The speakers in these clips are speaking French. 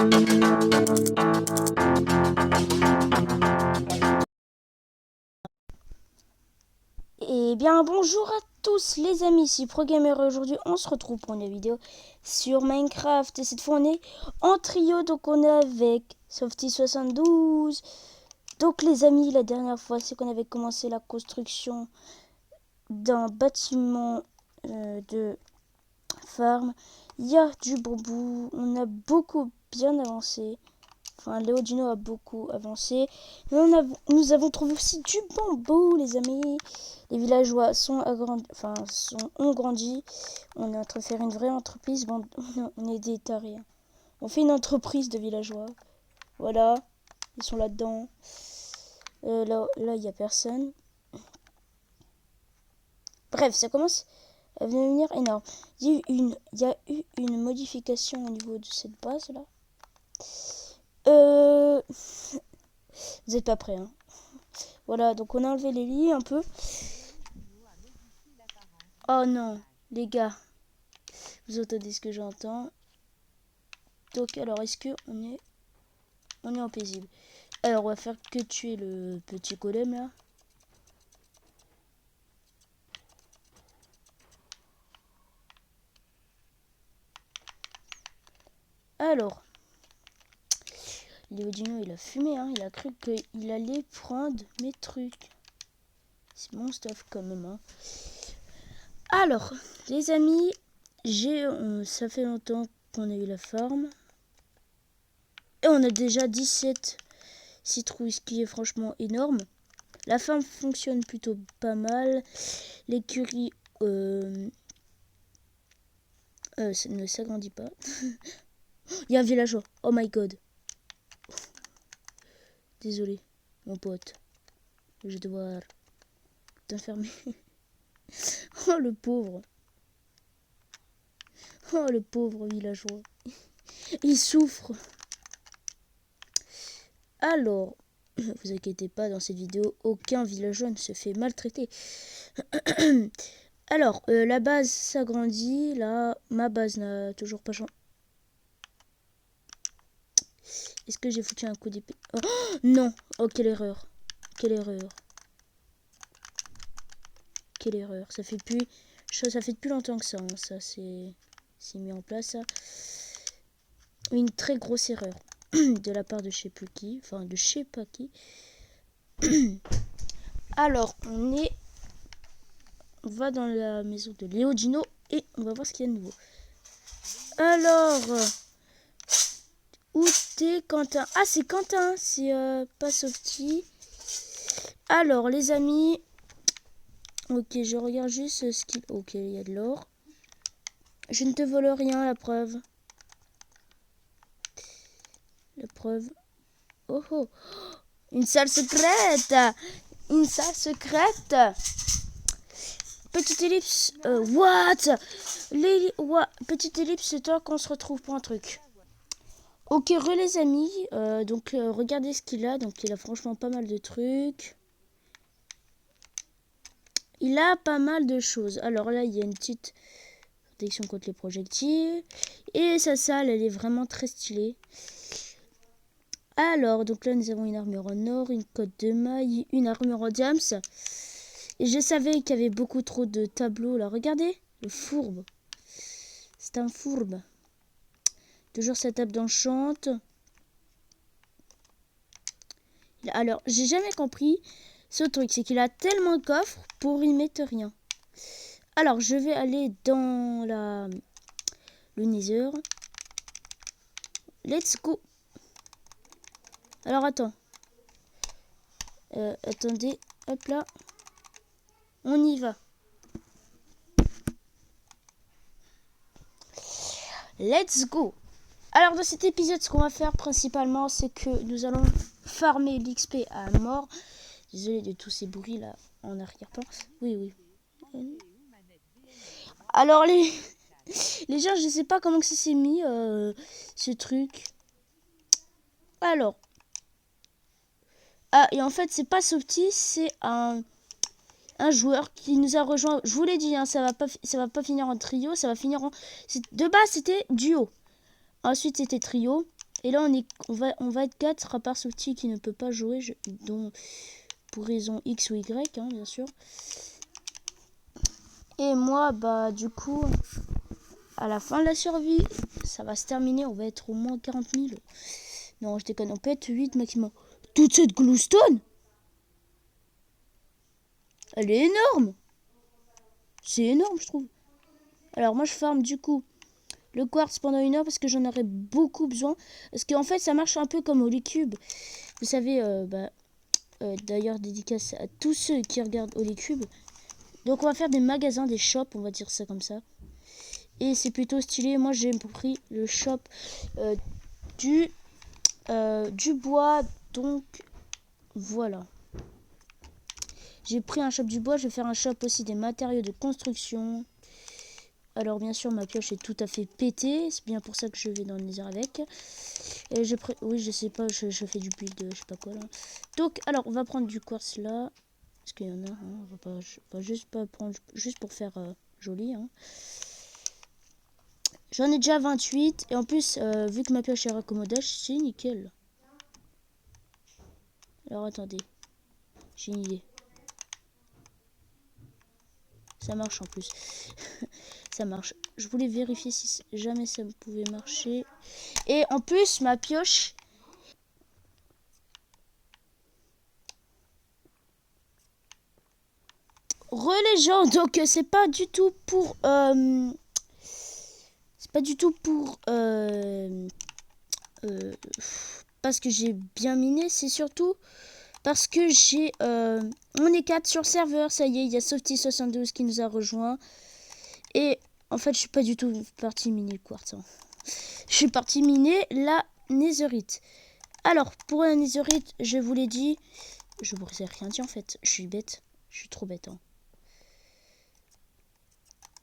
Eh bien bonjour à tous les amis, ici ProGamer et aujourd'hui on se retrouve pour une vidéo sur Minecraft et cette fois on est en trio, donc on est avec Softy72. Donc les amis, la dernière fois c'est qu'on avait commencé la construction d'un bâtiment de farm. Il y a du bambou, on a beaucoup bien avancé. Enfin, Léodino a beaucoup avancé. Mais nous avons trouvé aussi du bambou, les amis. Les villageois ont grandi. On est en train de faire une vraie entreprise. Bon, on est des tarés. On fait une entreprise de villageois. Voilà. Ils sont là-dedans. Là, il n'y a personne. Bref, ça commence à devenir énorme. Il y a eu une modification au niveau de cette base-là. Vous n'êtes pas prêts, hein. Voilà, donc on a enlevé les lits un peu. Oh non, les gars. Vous entendez ce que j'entends. Donc alors, est-ce que on est en paisible? Alors, on va faire que tuer le petit golem là. Alors, Léodino, il a fumé, hein. Il a cru qu'il allait prendre mes trucs. C'est mon stuff quand même, hein. Alors, les amis, ça fait longtemps qu'on a eu la farm. Et on a déjà 17 citrouilles, ce qui est franchement énorme. La farm fonctionne plutôt pas mal. L'écurie ne s'agrandit pas. Il y a un villageois. Oh my god. Désolé, mon pote. Je vais devoir t'enfermer. Oh le pauvre. Oh le pauvre villageois. Il souffre. Alors, vous inquiétez pas, dans cette vidéo, aucun villageois ne se fait maltraiter. Alors, la base s'agrandit. Là, ma base n'a toujours pas changé. Est-ce que j'ai foutu un coup d'épée? Oh, non. Oh, quelle erreur. Quelle erreur. Quelle erreur. Ça fait depuis longtemps que ça, hein. Ça c'est mis en place, ça. Une très grosse erreur de la part de je sais plus qui. Enfin, de je sais pas qui. Alors, on va dans la maison de Léodino et on va voir ce qu'il y a de nouveau. Alors, où t'es, Quentin? Ah, c'est Quentin, c'est pas Softy. Alors, les amis, ok, je regarde juste ce qu'il... Ok, il y a de l'or. Je ne te vole rien, la preuve. La preuve. Oh oh, une salle secrète. Une salle secrète. Petite ellipse. What? Petite ellipse, c'est toi qu'on se retrouve pour un truc. Ok, les amis. Donc, regardez ce qu'il a. Donc, il a franchement pas mal de trucs. Il a pas mal de choses. Alors là, il y a une petite protection contre les projectiles. Et sa salle, elle est vraiment très stylée. Alors, donc là, nous avons une armure en or, une cotte de maille, une armure en diams. Et je savais qu'il y avait beaucoup trop de tableaux là. Regardez, le fourbe. C'est un fourbe. Toujours sa table d'enchante. Alors, j'ai jamais compris ce truc. C'est qu'il a tellement de coffres pour y mettre rien. Alors, je vais aller dans le Nether. Let's go. Alors, attends. Attendez. Hop là. On y va. Let's go. Alors dans cet épisode, ce qu'on va faire principalement, c'est que nous allons farmer l'XP à mort. Désolé de tous ces bruits là en arrière-plan. Oui. Alors les gens, je sais pas comment que ça s'est mis ce truc. Alors. Ah, et en fait, c'est pas Softy, c'est un joueur qui nous a rejoint. Je vous l'ai dit, hein, ça va pas finir en trio, ça va finir en... De base, c'était duo. Ensuite, c'était trio. Et là, on va être 4, à part Softy qui ne peut pas jouer, dont pour raison X ou Y, hein, bien sûr. Et moi, bah, du coup, à la fin de la survie, ça va se terminer. On va être au moins 40 000. Non, je déconne, on peut être 8 maximum. Toute cette glowstone, elle est énorme. C'est énorme, je trouve. Alors, moi, je farm du coup le quartz pendant 1 heure parce que j'en aurais beaucoup besoin. Parce qu'en fait, ça marche un peu comme Holycube. Vous savez, d'ailleurs, dédicace à tous ceux qui regardent Holycube. Donc, on va faire des magasins, des shops, on va dire ça comme ça. Et c'est plutôt stylé. Moi, j'ai pris le shop du bois. Donc, voilà. J'ai pris un shop du bois. Je vais faire un shop aussi des matériaux de construction. Alors, bien sûr, ma pioche est tout à fait pétée. C'est bien pour ça que je vais dans le nether avec. Et oui, je sais pas, je fais du build, je sais pas quoi là. Donc, alors, on va prendre du quartz là. Parce qu'il y en a, hein, on va pas juste pas prendre juste pour faire joli. Hein. J'en ai déjà 28. Et en plus, vu que ma pioche est raccommodage, c'est nickel. Alors, attendez. J'ai une idée. Ça marche en plus. Ça marche. Je voulais vérifier si jamais ça pouvait marcher. Et en plus, ma pioche... Les gens, donc c'est pas du tout pour... c'est pas du tout pour... parce que j'ai bien miné, c'est surtout parce que j'ai... on est 4 sur serveur, ça y est, il y a Softy72 qui nous a rejoint. Et en fait, je suis pas du tout parti miner le quartz. Hein. Je suis parti miner la netherite. Alors, pour la netherite, je vous l'ai dit... Je vous ai rien dit en fait, je suis bête. Je suis trop bête. Hein.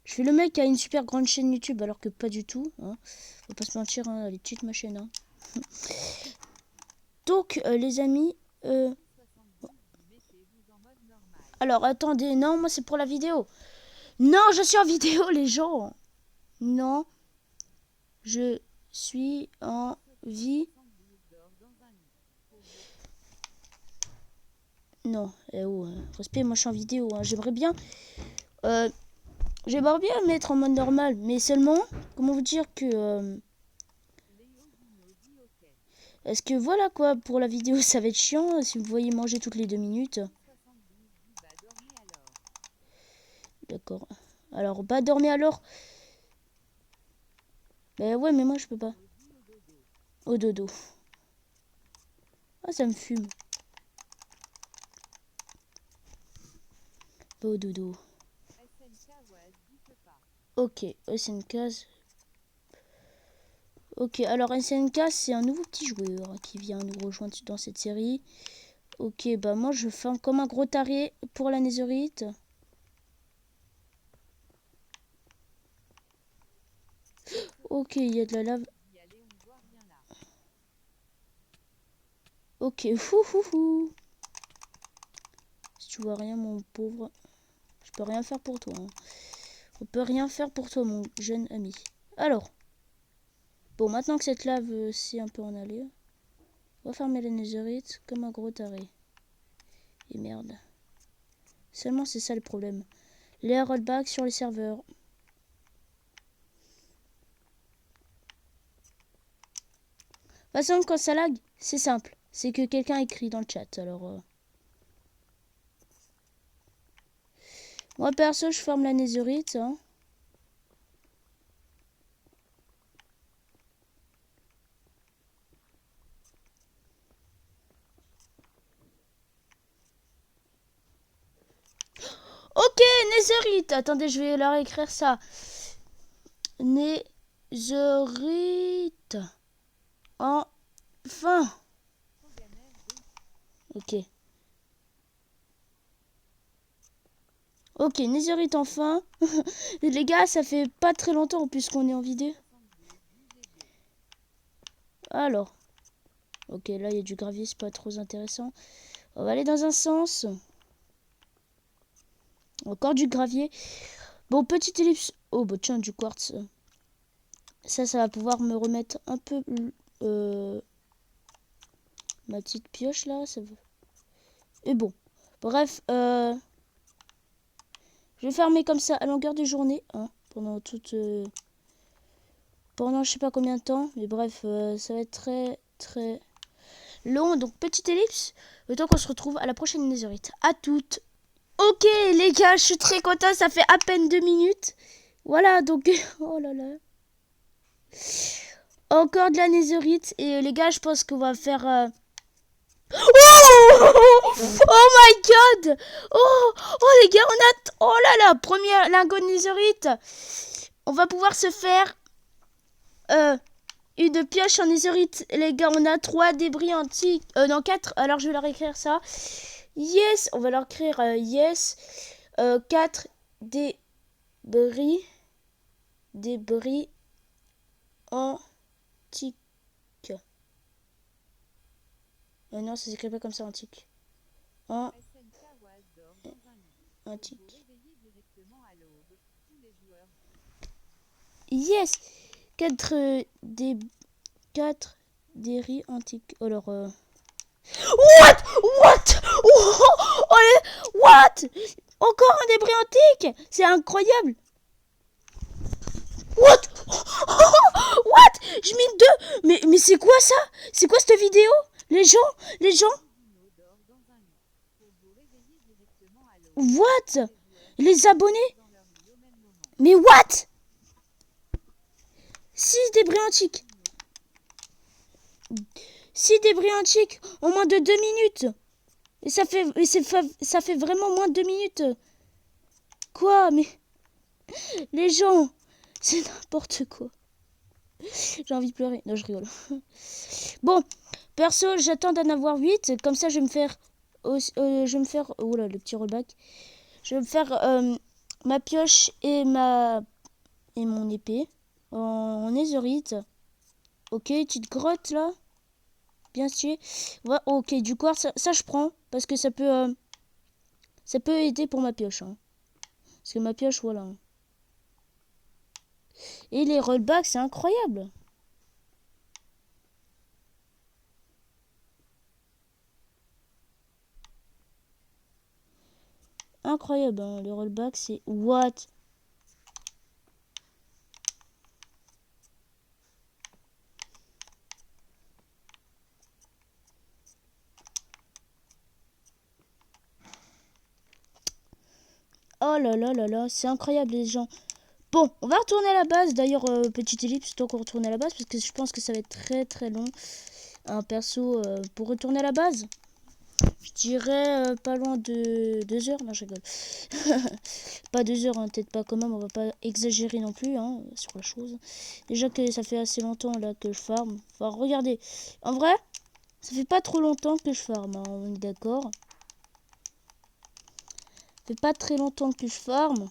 Je suis le mec qui a une super grande chaîne YouTube alors que pas du tout. Hein. Faut pas se mentir, hein, elle est petite ma chaîne. Hein. Donc les amis... Alors attendez, non, moi c'est pour la vidéo. Non, je suis en vidéo les gens. Non, je suis en vie. Non, respect, moi je suis en vidéo. Hein. J'aimerais bien mettre en mode normal, mais seulement, comment vous dire que... Est-ce que voilà quoi, pour la vidéo ça va être chiant si vous voyez manger toutes les 2 minutes. D'accord. Alors, bah dormez alors. Bah ouais, mais moi je peux pas. Au dodo. Ah, ça me fume. Pas au dodo. Ok, SNK. Ok, alors SNK c'est un nouveau petit joueur qui vient nous rejoindre dans cette série. Ok, bah moi je fais comme un gros taré pour la netherite. Ok, il y a de la lave. Ok, fou. Si tu vois rien, mon pauvre, je peux rien faire pour toi. Hein. On peut rien faire pour toi, mon jeune ami. Alors, bon, maintenant que cette lave c'est un peu en allée, on va fermer la netherite comme un gros taré. Et merde. Seulement c'est ça le problème. Les rollbacks sur les serveurs. De toute façon, quand ça lag, c'est simple. C'est que quelqu'un écrit dans le chat. Alors, moi perso, je forme la netherite. Hein. Ok, netherite. Attendez, je vais leur écrire ça. Netherite. Enfin. Ok. Ok, netherite enfin. Les gars, ça fait pas très longtemps puisqu'on est en vidéo. Alors. Ok, là, il y a du gravier, c'est pas trop intéressant. On va aller dans un sens. Encore du gravier. Bon, petite ellipse. Oh, bah tiens, du quartz. Ça va pouvoir me remettre un peu ma petite pioche là, ça veut. Et bon, bref, je vais fermer comme ça à longueur de journée, hein, pendant toute, pendant je sais pas combien de temps, mais bref, ça va être très très long. Donc petite ellipse, le temps qu'on se retrouve à la prochaine netherite. À toutes. Ok les gars, je suis très content, ça fait à peine 2 minutes. Voilà, donc oh là là. Encore de la netherite et les gars, je pense qu'on va faire Oh my god. Oh les gars, on a oh là là, première lingot de netherite. On va pouvoir se faire une pioche en netherite. Les gars, on a 3 débris antiques. Non, 4. Alors je vais leur écrire ça. Yes, on va leur écrire yes. 4 débris antiques. Non, ça s'écrit pas comme ça, antique. Antique. Yes. 4 des riz antiques. Alors, What? What? Encore un débris antique? C'est incroyable. What? Je mets 2. Mais c'est quoi ça? C'est quoi cette vidéo? Les gens? What? Les abonnés? Mais what? 6 débris antiques. 6 débris antiques en moins de 2 minutes. Et ça fait vraiment moins de 2 minutes. Quoi? Mais les gens, c'est n'importe quoi. J'ai envie de pleurer. Non, je rigole. Bon, perso, j'attends d'en avoir 8. Comme ça, je vais me faire... Oh là, le petit rollback. Je vais me faire ma pioche et mon épée en netherite. Ok, petite grotte là. Bien sûr. Ouais, ok, du quartz, ça je prends. Parce que ça peut aider pour ma pioche. Hein. Parce que ma pioche, voilà. Et les rollbacks, c'est incroyable. Incroyable, hein. Le rollback, c'est what? Oh là là là là, c'est incroyable les gens. Bon, on va retourner à la base. D'ailleurs, petite ellipse, tant qu'on retourne à la base, parce que je pense que ça va être très très long. Un perso pour retourner à la base. Je dirais pas loin de 2 heures. Non, je rigole. Pas 2 heures, hein, peut-être pas quand même. On va pas exagérer non plus hein, sur la chose. Déjà que ça fait assez longtemps là que je farm. Enfin, regardez. En vrai, ça fait pas trop longtemps que je farm. Hein, on est d'accord. Ça fait pas très longtemps que je farm.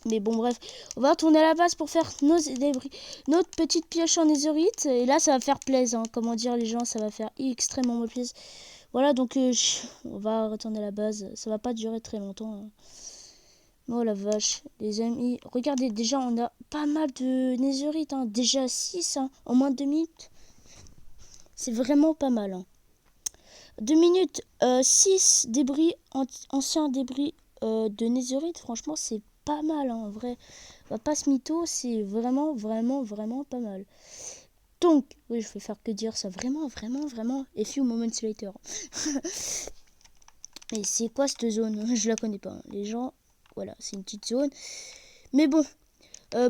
Mais bon, bref, on va retourner à la base pour faire notre petite pioche en netherite. Et là, ça va faire plaisir. Hein. Comment dire, les gens, ça va faire extrêmement plaisir. Voilà, donc on va retourner à la base. Ça va pas durer très longtemps. Hein. Oh la vache, les amis. Regardez, déjà, on a pas mal de netherite. Hein. Déjà 6 hein, en moins de 2 minutes. C'est vraiment pas mal. Hein. 2 minutes, 6 débris, anciens débris de netherite. Franchement, c'est pas mal hein, en vrai. On va pas se mytho, c'est vraiment pas mal. Donc, oui, je vais faire que dire ça. Vraiment. Et few moments later. Mais c'est quoi cette zone? Je la connais pas. Hein. Les gens, voilà, c'est une petite zone. Mais bon,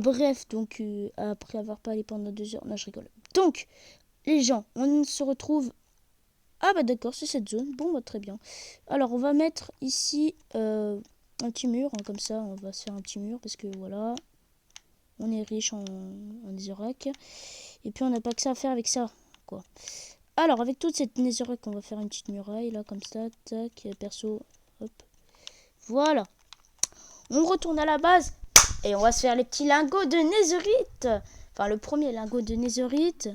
bref, donc après avoir parlé pendant 2 heures, non, je rigole. Donc, les gens, on se retrouve. Ah bah d'accord, c'est cette zone. Bon, bah, très bien. Alors, on va mettre ici un petit mur, hein, comme ça, on va se faire un petit mur parce que voilà, on est riche en netherrack. Et puis on n'a pas que ça à faire avec ça, quoi. Alors avec toute cette netherrack, on va faire une petite muraille là, comme ça, tac, perso, hop, voilà. On retourne à la base et on va se faire les petits lingots de netherite. Enfin le premier lingot de netherite.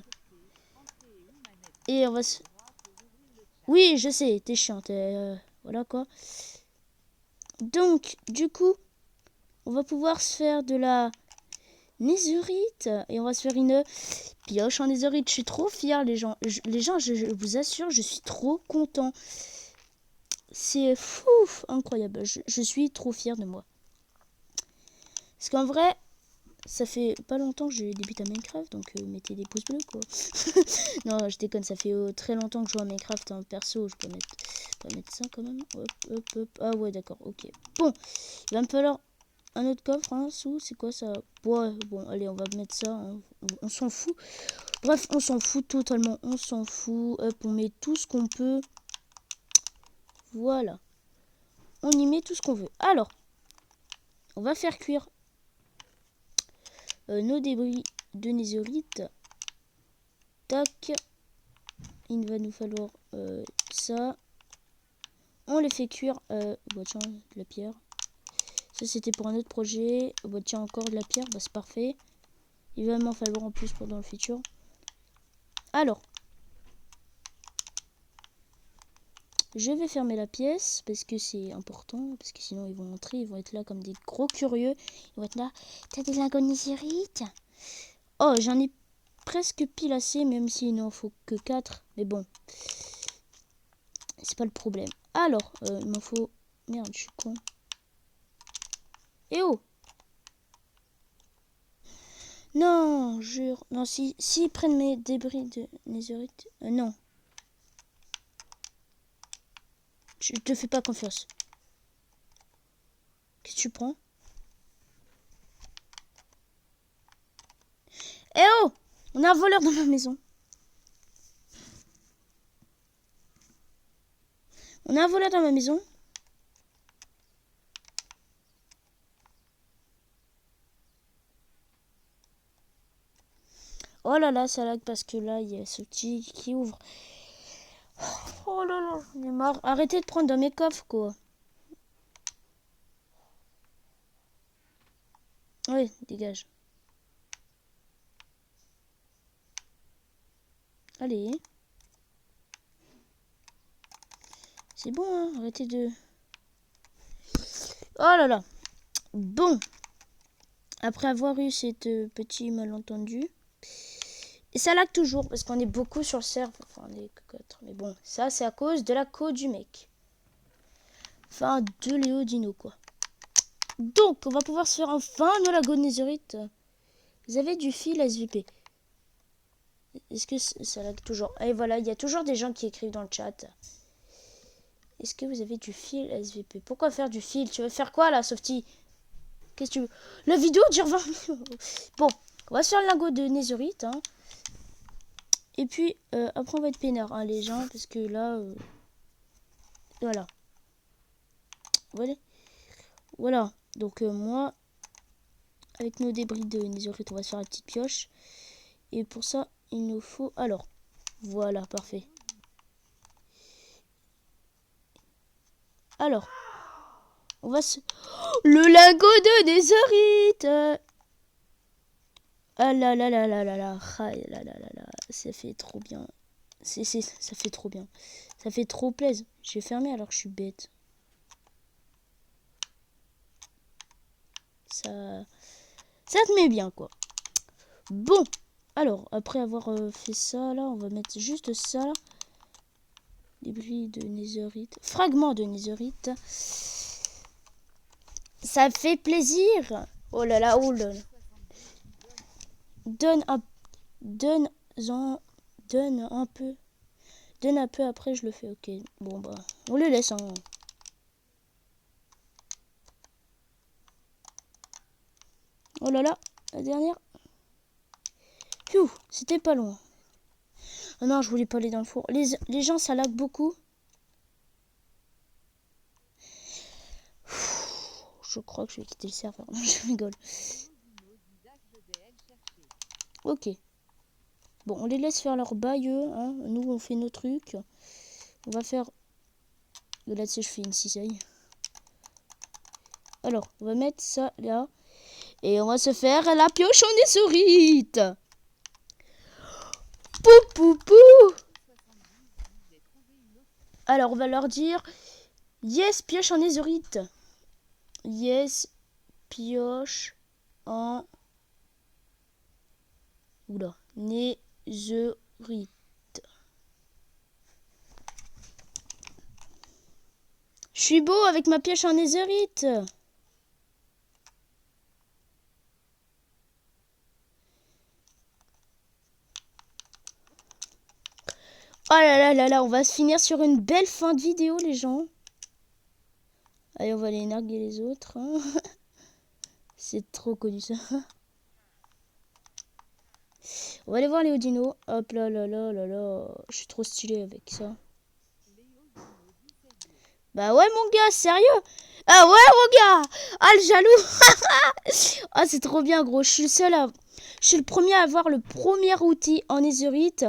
Et on va se... Oui, je sais, t'es chiante, voilà quoi. Donc, du coup, on va pouvoir se faire de la Netherite. Et on va se faire une pioche en netherite. Je suis trop fière, les gens. Je vous assure, je suis trop content. C'est fou, incroyable. Je suis trop fière de moi. Parce qu'en vrai, ça fait pas longtemps que j'ai débuté à Minecraft, donc mettez des pouces bleus, quoi. Non, je déconne, ça fait très longtemps que je joue à Minecraft en perso. Je peux mettre ça quand même. Hop, hop, hop. Ah ouais, d'accord, ok. Bon, il va me falloir un autre coffre, hein, sous, c'est quoi ça? Ouais, bon, allez, on va mettre ça, hein. On s'en fout. Bref, on s'en fout totalement, on s'en fout. Hop, on met tout ce qu'on peut. Voilà. On y met tout ce qu'on veut. Alors, on va faire cuire nos débris de netherite. Tac. Il va nous falloir ça. On les fait cuire. Bah tiens, de la pierre. Ça c'était pour un autre projet. Bah tiens, encore de la pierre. Bah c'est parfait. Il va m'en falloir en plus pour dans le futur. Alors. Je vais fermer la pièce parce que c'est important. Parce que sinon ils vont entrer. Ils vont être là comme des gros curieux. Ils vont être là. T'as des lingots de netherite? Oh, j'en ai presque pile assez. Même s'il n'en faut que 4. Mais bon. C'est pas le problème. Alors, il m'en faut... Merde, je suis con. Eh oh! Non, jure. Non, si ils prennent mes débris de netherite... non. Je te fais pas confiance. Qu'est-ce que tu prends? Eh oh! On a un voleur dans ma maison. On a un voleur dans ma maison. Oh là là, ça lag parce que là, il y a ce petit qui ouvre. Oh là là, j'en ai marre. Arrêtez de prendre dans mes coffres, quoi. Oui, dégage. Allez. C'est bon, hein. Arrêtez de... Oh là là. Bon. Après avoir eu cette petit malentendu. Et ça lag toujours parce qu'on est beaucoup sur le serveur. Enfin, on est 4. Mais bon, ça c'est à cause de la code du mec. Enfin, de Léo Dino, quoi. Donc, on va pouvoir se faire enfin de la netherite. Vous avez du fil SVP. Est-ce que ça lag toujours? Et voilà, il y a toujours des gens qui écrivent dans le chat. Est-ce que vous avez du fil SVP? Pourquoi faire du fil? Tu veux faire quoi là, Softy? Qu'est-ce que tu veux? La vidéo dure 20 minutes. Bon, on va se faire le lingot de netherite, hein. Et puis, après on va être peinard, hein, les gens, parce que là... voilà. Voilà. Donc, moi, avec nos débris de netherite, on va se faire la petite pioche. Et pour ça, il nous faut... Alors, voilà, parfait. Alors, on va se... Oh, le lingot de netherite! Ah là là là là là là. Ah là là là là. Ça fait trop bien. Ça fait trop bien. Ça fait trop plaisir. J'ai fermé alors que je suis bête. Ça te met bien, quoi. Bon. Alors, après avoir fait ça, là, on va mettre juste ça, là. Débris de netherite. Fragments de netherite. Ça fait plaisir. Oh là là, oh là là. Donne un peu. Donne un peu, après je le fais, ok. Bon bah, on le laisse, hein. Oh là là, la dernière. Pfiou, c'était pas loin. Oh non, je voulais pas aller dans le four. Les gens, ça lag beaucoup. Je crois que je vais quitter le serveur. Non, je rigole. Ok. Bon, on les laisse faire leur bail, eux, hein. Nous, on fait nos trucs. On va faire... De là, je fais une cisaille. Alors, on va mettre ça là. Et on va se faire la pioche en netherite. Pou pou pou. Alors, on va leur dire... Yes, pioche en netherite. Yes, pioche en Oula. Netherite. Je suis beau avec ma pioche en netherite. Oh là là là là, on va se finir sur une belle fin de vidéo, les gens. Allez, on va aller narguer les autres. Hein. C'est trop connu, ça. On va aller voir les Odino. Hop là là là là là. Je suis trop stylé avec ça. Bah ouais, mon gars, sérieux? Ah ouais, mon gars! Ah, le jaloux! Ah, c'est trop bien, gros. Je suis le seul à... Je suis le premier à avoir le premier outil en netherite.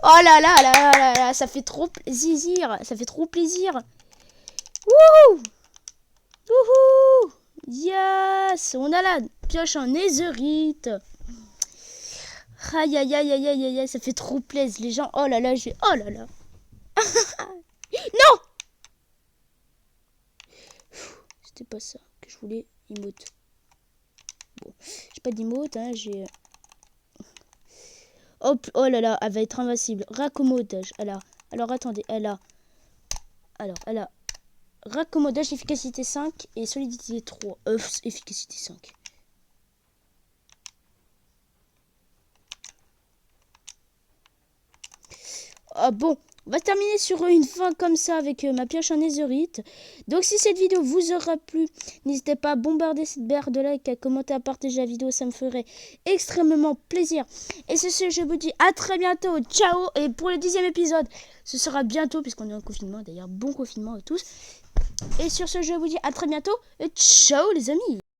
Oh là là là là là là, ça fait trop plaisir. Ça fait trop plaisir. Wouhou! Wouhou! Yes! On a la pioche en netherite. Aïe aïe aïe aïe aïe aïe, ça fait trop plaisir. Les gens, oh là là, je vais... Oh là là. Non! C'était pas ça que je voulais. Emote. Bon, j'ai pas d'emote, hein, j'ai... Hop, oh là là, elle va être invincible. Raccommodage, alors attendez, elle a raccommodage, efficacité 5 et solidité 3. Efficacité 5. Ah bon, on va terminer sur une fin comme ça avec ma pioche en netherite. Donc si cette vidéo vous aura plu, n'hésitez pas à bombarder cette barre de like, à commenter, à partager la vidéo, ça me ferait extrêmement plaisir. Et c'est ce, je vous dis à très bientôt, ciao. Et pour le 10e épisode, ce sera bientôt puisqu'on est en confinement, d'ailleurs bon confinement à tous. Et sur ce, je vous dis à très bientôt et ciao les amis.